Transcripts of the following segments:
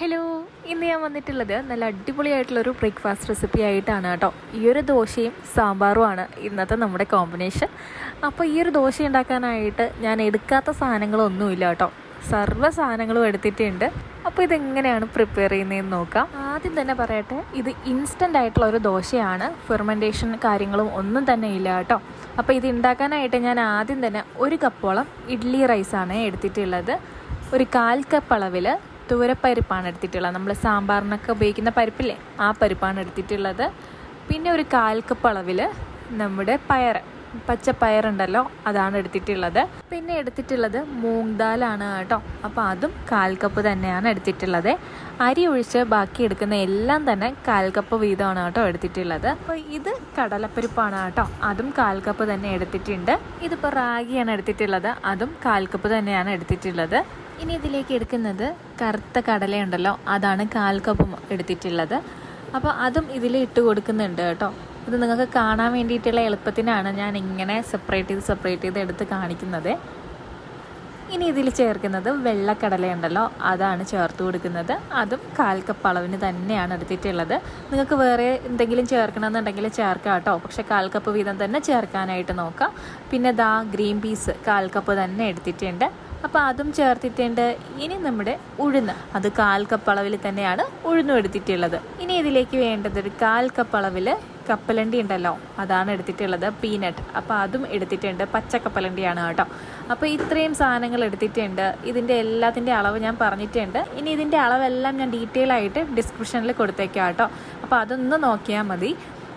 Hello, ഇന്ന് ഞാൻ വന്നിട്ടുള്ളത് നല്ല അടിപൊളിയായിട്ടുള്ളൊരു ബ്രേക്ക്ഫാസ്റ്റ് റെസിപ്പി ആയിട്ടാണ് കേട്ടോ. ഈ ഒരു ദോശയും സാമ്പാറുമാണ് ഇന്നത്തെ നമ്മുടെ കോമ്പിനേഷൻ. അപ്പോൾ ഈ ഒരു ദോശ ഉണ്ടാക്കാനായിട്ട് ഞാൻ എടുക്കാത്ത സാധനങ്ങളൊന്നുമില്ല കേട്ടോ. സർവ്വ സാധനങ്ങളും എടുത്തിട്ടുണ്ട്. അപ്പോൾ ഇതെങ്ങനെയാണ് പ്രിപ്പയർ ചെയ്യുന്നതെന്ന് നോക്കാം. ആദ്യം തന്നെ പറയട്ടെ, ഇത് ഇൻസ്റ്റൻ്റ് ആയിട്ടുള്ള ഒരു ദോശയാണ്. ഫെർമെൻറ്റേഷൻ കാര്യങ്ങളും ഒന്നും തന്നെ ഇല്ല കേട്ടോ. അപ്പോൾ ഇത് ഉണ്ടാക്കാനായിട്ട് ഞാൻ ആദ്യം തന്നെ 1 കപ്പോളം ഇഡ്ഡലി റൈസാണ് എടുത്തിട്ടുള്ളത്. ഒരു 1/4 കപ്പ് അളവിൽ തുവരപ്പരിപ്പാണ് എടുത്തിട്ടുള്ളത്. നമ്മൾ സാമ്പാറിനൊക്കെ ഉപയോഗിക്കുന്ന പരിപ്പില്ലേ, ആ പരിപ്പാണ് എടുത്തിട്ടുള്ളത്. പിന്നെ ഒരു 1/4 കപ്പ് അളവിൽ നമ്മുടെ പച്ചപ്പയറുണ്ടല്ലോ, അതാണ് എടുത്തിട്ടുള്ളത്. പിന്നെ എടുത്തിട്ടുള്ളത് മൂങ് ദാലാണ് കേട്ടോ. അപ്പോൾ അതും 1/4 കപ്പ് തന്നെയാണ് എടുത്തിട്ടുള്ളത്. അരി ഒഴിച്ച് ബാക്കി എടുക്കുന്ന എല്ലാം തന്നെ 1/4 കപ്പ് വീതമാണ് കേട്ടോ എടുത്തിട്ടുള്ളത്. അപ്പോൾ ഇത് കടലപ്പരിപ്പാണ് കേട്ടോ, അതും 1/4 കപ്പ് തന്നെ എടുത്തിട്ടുണ്ട്. ഇതിപ്പോൾ റാഗിയാണ് എടുത്തിട്ടുള്ളത്, അതും 1/4 കപ്പ് തന്നെയാണ് എടുത്തിട്ടുള്ളത്. ഇനി ഇതിലേക്ക് എടുക്കുന്നത് കറുത്ത കടലയുണ്ടല്ലോ, അതാണ് 1/4 കപ്പും എടുത്തിട്ടുള്ളത്. അപ്പോൾ അതും ഇതിൽ ഇട്ട് കൊടുക്കുന്നുണ്ട് കേട്ടോ. ഇത് നിങ്ങൾക്ക് കാണാൻ വേണ്ടിയിട്ടുള്ള എളുപ്പത്തിനാണ് ഞാൻ ഇങ്ങനെ സെപ്പറേറ്റ് ചെയ്ത് എടുത്ത് കാണിക്കുന്നത്. ഇനി ഇതിൽ ചേർക്കുന്നത് വെള്ളക്കടലയുണ്ടല്ലോ, അതാണ് ചേർത്ത് കൊടുക്കുന്നത്. അതും 1/4 കപ്പ് അളവിന് തന്നെയാണ് എടുത്തിട്ടുള്ളത്. നിങ്ങൾക്ക് വേറെ എന്തെങ്കിലും ചേർക്കണമെന്നുണ്ടെങ്കിൽ ചേർക്കാം കേട്ടോ, പക്ഷേ 1/4 കപ്പ് വീതം തന്നെ ചേർക്കാനായിട്ട് നോക്കാം. പിന്നെ ഗ്രീൻ പീസ് 1/4 കപ്പ് തന്നെ എടുത്തിട്ടുണ്ട്. അപ്പോൾ അതും ചേർത്തിട്ടുണ്ട്. ഇനി നമ്മുടെ ഉഴുന്ന്, അത് 1/4 കപ്പ് അളവിൽ തന്നെയാണ് ഉഴുന്നും എടുത്തിട്ടുള്ളത്. ഇനി ഇതിലേക്ക് വേണ്ടത് ഒരു 1/4 കപ്പ് അളവിൽ കപ്പലണ്ടി ഉണ്ടല്ലോ, അതാണ് എടുത്തിട്ടുള്ളത്. പീനട്ട്, അപ്പോൾ അതും എടുത്തിട്ടുണ്ട്. പച്ചക്കപ്പലണ്ടിയാണ് കേട്ടോ. അപ്പോൾ ഇത്രയും സാധനങ്ങൾ എടുത്തിട്ടുണ്ട്. ഇതിൻ്റെ എല്ലാത്തിൻ്റെ അളവ് ഞാൻ പറഞ്ഞിട്ടുണ്ട്. ഇനി ഇതിൻ്റെ അളവെല്ലാം ഞാൻ ഡീറ്റെയിൽ ആയിട്ട് ഡിസ്ക്രിപ്ഷനിൽ കൊടുത്തേക്കാം കേട്ടോ. അപ്പോൾ അതൊന്ന് നോക്കിയാൽ മതി.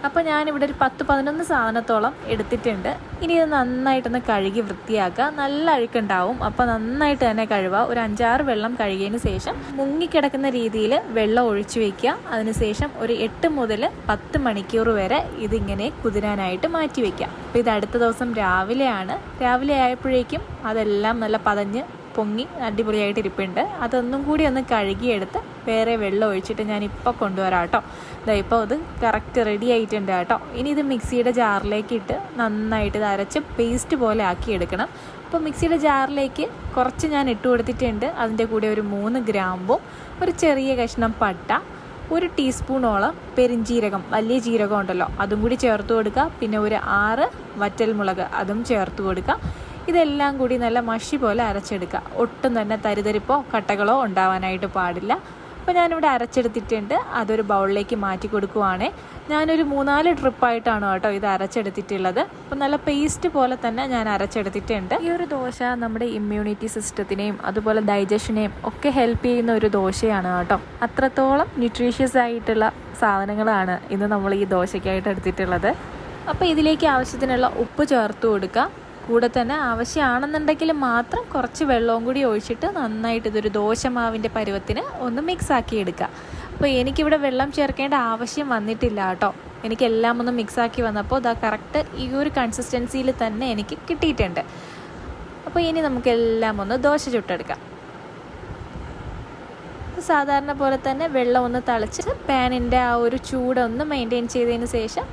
അപ്പോൾ ഞാനിവിടെ ഒരു 10-11 സാധനത്തോളം എടുത്തിട്ടുണ്ട്. ഇനി ഇത് നന്നായിട്ടൊന്ന് കഴുകി വൃത്തിയാക്കുക. നല്ല അഴുക്കുണ്ടാവും, അപ്പോൾ നന്നായിട്ട് തന്നെ കഴുകുക. ഒരു 5-6 വെള്ളം കഴുകിയതിന് ശേഷം മുങ്ങിക്കിടക്കുന്ന രീതിയിൽ വെള്ളം ഒഴിച്ചു വയ്ക്കുക. അതിനുശേഷം ഒരു 8 മുതൽ 10 മണിക്കൂർ വരെ ഇതിങ്ങനെ കുതിരാനായിട്ട് മാറ്റി വയ്ക്കുക. അപ്പോൾ ഇത് അടുത്ത ദിവസം രാവിലെ ആയപ്പോഴേക്കും അതെല്ലാം നല്ല പതഞ്ഞ് പൊങ്ങി അടിപൊളിയായിട്ട് ഇരിപ്പുണ്ട്. അതൊന്നും കൂടി ഒന്ന് കഴുകിയെടുത്ത് വേറെ വെള്ളം ഒഴിച്ചിട്ട് ഞാനിപ്പോൾ കൊണ്ടുവരാം കേട്ടോ. ഇപ്പോൾ ഇത് കറക്റ്റ് റെഡി ആയിട്ടുണ്ട് കേട്ടോ. ഇനി ഇത് മിക്സിയുടെ ജാറിലേക്ക് ഇട്ട് നന്നായിട്ട് ഇത് അരച്ച് പേസ്റ്റ് പോലെ ആക്കിയെടുക്കണം. അപ്പോൾ മിക്സിയുടെ ജാറിലേക്ക് കുറച്ച് ഞാൻ ഇട്ട് കൊടുത്തിട്ടുണ്ട്. അതിൻ്റെ കൂടെ ഒരു 3 ഗ്രാമ്പും ഒരു ചെറിയ കഷ്ണം പട്ട, 1 ടീസ്പൂണോളം പെരിഞ്ജീരകം, വലിയ ജീരകം ഉണ്ടല്ലോ, അതും കൂടി ചേർത്ത് കൊടുക്കുക. പിന്നെ ഒരു 6 വറ്റൽമുളക്, അതും ചേർത്ത് കൊടുക്കുക. ഇതെല്ലാം കൂടി നല്ല മഷി പോലെ അരച്ചെടുക്കുക. ഒട്ടും തന്നെ തരിതരിപ്പോ കട്ടകളോ ഉണ്ടാവാനായിട്ട് പാടില്ല. അപ്പോൾ ഞാനിവിടെ അരച്ചെടുത്തിട്ടുണ്ട്. അതൊരു ബൗളിലേക്ക് മാറ്റി കൊടുക്കുവാണേ. ഞാനൊരു 3-4 ട്രിപ്പായിട്ടാണ് കേട്ടോ ഇത് അരച്ചെടുത്തിട്ടുള്ളത്. അപ്പോൾ നല്ല പേസ്റ്റ് പോലെ തന്നെ ഞാൻ അരച്ചെടുത്തിട്ടുണ്ട്. ഈ ഒരു ദോശ നമ്മുടെ ഇമ്മ്യൂണിറ്റി സിസ്റ്റത്തിനെയും അതുപോലെ ഡൈജഷനെയും ഒക്കെ ഹെൽപ്പ് ചെയ്യുന്ന ഒരു ദോശയാണ് കേട്ടോ. അത്രത്തോളം ന്യൂട്രീഷ്യസ് ആയിട്ടുള്ള സാധനങ്ങളാണ് ഇന്ന് നമ്മൾ ഈ ദോശയ്ക്കായിട്ട് എടുത്തിട്ടുള്ളത്. അപ്പോൾ ഇതിലേക്ക് ആവശ്യത്തിനുള്ള ഉപ്പ് ചേർത്ത് കൊടുക്കുക. കൂടെ തന്നെ ആവശ്യമാണെന്നുണ്ടെങ്കിൽ മാത്രം കുറച്ച് വെള്ളവും കൂടി ഒഴിച്ചിട്ട് നന്നായിട്ട് ഇതൊരു ദോശമാവിൻ്റെ പരുവത്തിന് ഒന്ന് മിക്സാക്കി എടുക്കുക. അപ്പോൾ എനിക്കിവിടെ വെള്ളം ചേർക്കേണ്ട ആവശ്യം വന്നിട്ടില്ല കേട്ടോ. എനിക്കെല്ലാം ഒന്ന് മിക്സാക്കി വന്നപ്പോൾ കറക്റ്റ് ഈ ഒരു കൺസിസ്റ്റൻസിയിൽ തന്നെ എനിക്ക് കിട്ടിയിട്ടുണ്ട്. അപ്പോൾ ഇനി നമുക്കെല്ലാം ഒന്ന് ദോശ ചുട്ടെടുക്കാം. സാധാരണ പോലെ തന്നെ വെള്ളം ഒന്ന് തളിച്ച് പാനിൻ്റെ ആ ഒരു ചൂടൊന്ന് മെയിൻറ്റെയിൻ ചെയ്തതിന് ശേഷം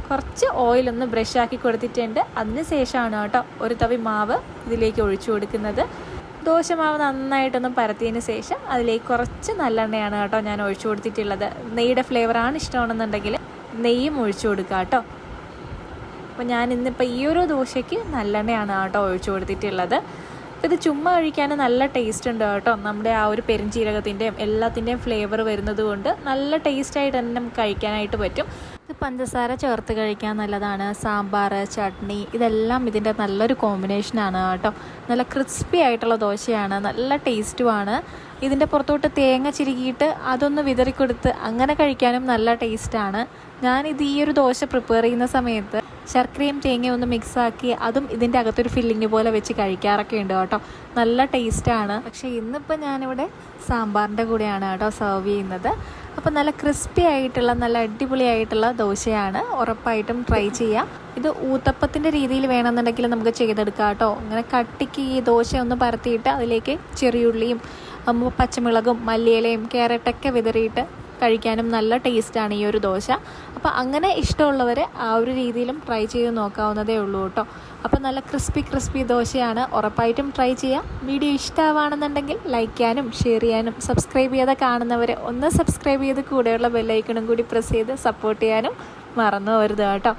കുറച്ച് ഓയിലൊന്ന് ബ്രഷ് ആക്കി കൊടുത്തിട്ടുണ്ട്. അതിന് ശേഷമാണ് കേട്ടോ ഒരു തവി മാവ് ഇതിലേക്ക് ഒഴിച്ചു കൊടുക്കുന്നത്. ദോശമാവ് നന്നായിട്ടൊന്ന് പരത്തിയതിന് ശേഷം അതിലേക്ക് കുറച്ച് നല്ലെണ്ണയാണ് കേട്ടോ ഞാൻ ഒഴിച്ചു കൊടുത്തിട്ടുള്ളത്. നെയ്യുടെ ഫ്ലേവറാണ് ഇഷ്ടമാണെന്നുണ്ടെങ്കിൽ നെയ്യും ഒഴിച്ചു കൊടുക്കുക കേട്ടോ. അപ്പോൾ ഞാൻ ഇന്നിപ്പോൾ ഈ ഒരു ദോശയ്ക്ക് നല്ലെണ്ണയാണ് കേട്ടോ ഒഴിച്ചു കൊടുത്തിട്ടുള്ളത്. അപ്പോൾ ഇത് ചുമ്മാ കഴിക്കാൻ നല്ല ടേസ്റ്റ് ഉണ്ട് കേട്ടോ. നമ്മുടെ ആ ഒരു പെരുംജീരകത്തിൻ്റെയും എല്ലാത്തിൻ്റെയും ഫ്ലേവർ വരുന്നത് കൊണ്ട് നല്ല ടേസ്റ്റായിട്ട് തന്നെ നമുക്ക് കഴിക്കാനായിട്ട് പറ്റും. ഇത് പഞ്ചസാര ചേർത്ത് കഴിക്കാൻ നല്ലതാണ്. സാമ്പാർ, ചട്നി, ഇതെല്ലാം ഇതിൻ്റെ നല്ലൊരു കോമ്പിനേഷനാണ് കേട്ടോ. നല്ല ക്രിസ്പി ആയിട്ടുള്ള ദോശയാണ്, നല്ല ടേസ്റ്റുമാണ്. ഇതിൻ്റെ പുറത്തോട്ട് തേങ്ങ ചിരുകിയിട്ട് അതൊന്ന് വിതറിക്കൊടുത്ത് അങ്ങനെ കഴിക്കാനും നല്ല ടേസ്റ്റാണ്. ഞാനിത് ഈ ഒരു ദോശ പ്രിപ്പയർ ചെയ്യുന്ന സമയത്ത് ശർക്കരയും തേങ്ങയും ഒന്ന് മിക്സാക്കി അതും ഇതിൻ്റെ അകത്തൊരു ഫില്ലിങ് പോലെ വെച്ച് കഴിക്കാറൊക്കെ ഉണ്ട് കേട്ടോ. നല്ല ടേസ്റ്റാണ്. പക്ഷേ ഇന്നിപ്പോൾ ഞാനിവിടെ സാമ്പാറിൻ്റെ കൂടെയാണ് കേട്ടോ സെർവ് ചെയ്യുന്നത്. അപ്പോൾ നല്ല ക്രിസ്പി ആയിട്ടുള്ള നല്ല അടിപൊളിയായിട്ടുള്ള ദോശയാണ്. ഉറപ്പായിട്ടും ട്രൈ ചെയ്യാം. ഇത് ഊത്തപ്പത്തിൻ്റെ രീതിയിൽ വേണമെന്നുണ്ടെങ്കിൽ നമുക്ക് ചെയ്തെടുക്കാം കേട്ടോ. അങ്ങനെ കട്ടിക്ക് ഈ ദോശ ഒന്ന് പരത്തിയിട്ട് അതിലേക്ക് ചെറിയുള്ളിയും പച്ചമുളകും മല്ലിയിലയും ക്യാരറ്റൊക്കെ വിതറിയിട്ട് കഴിക്കാനും നല്ല ടേസ്റ്റാണ് ഈ ഒരു ദോശ. അപ്പോൾ അങ്ങനെ ഇഷ്ടമുള്ളവർ ആ ഒരു രീതിയിലും ട്രൈ ചെയ്ത് നോക്കാവുന്നതേ ഉള്ളൂ കേട്ടോ. അപ്പോൾ നല്ല ക്രിസ്പി ദോശയാണ്, ഉറപ്പായിട്ടും ട്രൈ ചെയ്യാം. വീഡിയോ ഇഷ്ടമാണെന്നുണ്ടെങ്കിൽ ലൈക്ക് ചെയ്യാനും ഷെയർ ചെയ്യാനും, സബ്സ്ക്രൈബ് ചെയ്യാതെ കാണുന്നവർ ഒന്ന് സബ്സ്ക്രൈബ് ചെയ്ത് കൂടെയുള്ള ബെല്ലൈക്കണും കൂടി പ്രസ് ചെയ്ത് സപ്പോർട്ട് ചെയ്യാനും മറന്നു പോകരുത് കേട്ടോ.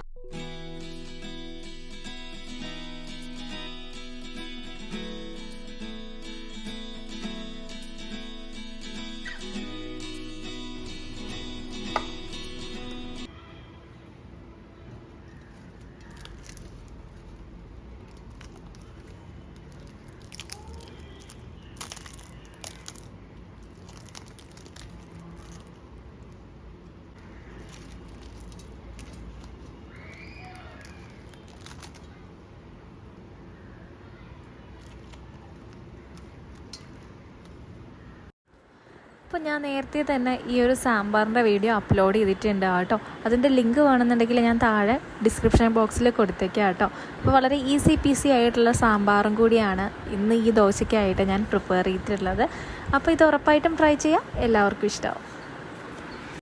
അപ്പോൾ ഞാൻ നേരത്തെ തന്നെ ഈ ഒരു സാമ്പാറിൻ്റെ വീഡിയോ അപ്ലോഡ് ചെയ്തിട്ടുണ്ട് കേട്ടോ. അതിൻ്റെ ലിങ്ക് വേണമെന്നുണ്ടെങ്കിൽ ഞാൻ താഴെ ഡിസ്ക്രിപ്ഷൻ ബോക്സിൽ കൊടുത്തേക്കാം കേട്ടോ. അപ്പോൾ വളരെ ഈസി പീസി ആയിട്ടുള്ള സാമ്പാറും കൂടിയാണ് ഇന്ന് ഈ ദോശയ്ക്കായിട്ട് ഞാൻ പ്രിപ്പയർ ചെയ്തിട്ടുള്ളത്. അപ്പോൾ ഇത് ഉറപ്പായിട്ടും ട്രൈ ചെയ്യാം, എല്ലാവർക്കും ഇഷ്ടമാവും.